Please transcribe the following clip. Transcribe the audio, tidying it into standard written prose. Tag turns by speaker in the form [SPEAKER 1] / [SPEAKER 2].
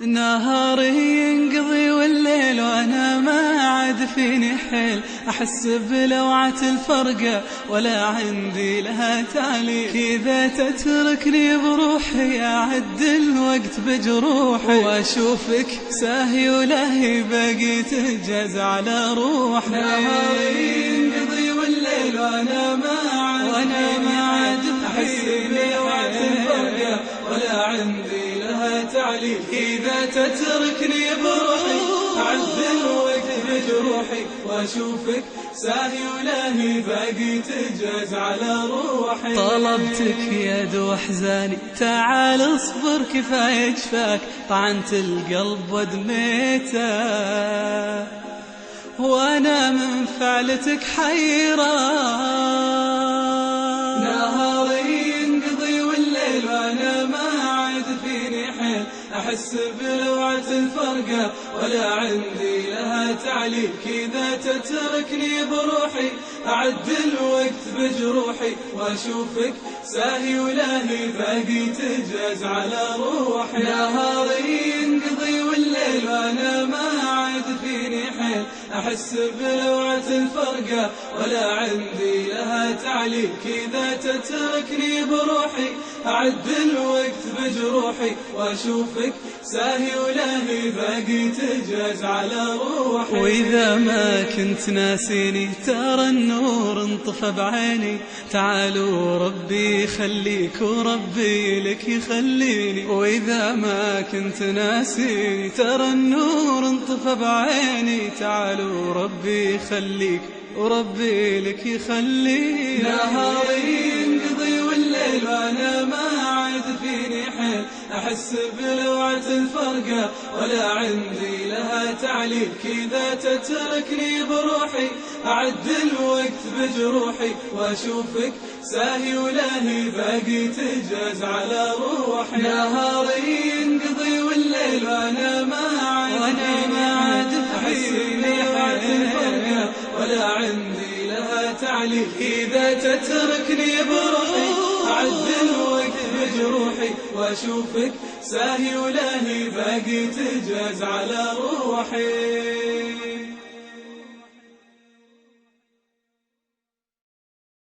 [SPEAKER 1] نهاري ينقضي والليل وانا ما عاد فيني حيل، احس بلوعة الفرقة ولا عندي لها تعليل. كذا تتركني بروحي اعد الوقت بجروحي، واشوفك ساهي ولهي باقي تجاز على روحي. نهاري ينقضي والليل وانا ما عاد احس بلوعة الفرقة ولا عندي تعليل. إذا تتركني بروحي أعد الوقت بجروحي، وأشوفك ساهي ولاهي باقي تجاز على روحي. طلبتك يا دو أحزاني تعال اصبر كفاية جفاك، طعنت القلب ودميته وأنا من فعلتك حيران. نهاري ينقضي والليل وأنا ما عاد فيني حيل، أحس بلوعة الفرقة ولا عندي لها تعليل. كذا تتركني بروحي أعد الوقت بجروحي، وأشوفك ساهي ولاهي باقي تجاز على روحي. نهاري ينقضي والليل وأنا ما عاد فيني حيل، أحس بلوعة الفرقة ولا عندي لها تعليل. كذا تتركني بروحي أعد الوقت بجروحي، وأشوفك ساهي ولاهي باقي تجاز على روحي. وإذا ما كنت ناسيني ترى النور انطفى بعيني، تعالوا ربي يخليك وربي لك يخليني. وإذا ما كنت ناسيني ترى النور انطفى بعيني، تعالوا ربي يخليك وربي لك يخليني. نهاري ينقضي والليل وانا ما عاد فيني حيل، احس بلوعة الفرقة ولا عندي لها تعليل. كذا تتركني بروحي اعد الوقت بجروحي، واشوفك ساهي ولاهي باقي تجاز على روحي. نهاري ينقضي والليل وانا ما عاد احس بلوعة الفرقة ولا عندي لها تعليل. إذا تتركني بروحي أعد الوقت بجروحي، وأشوفك ساهي ولاهي باقي تجاز على روحي.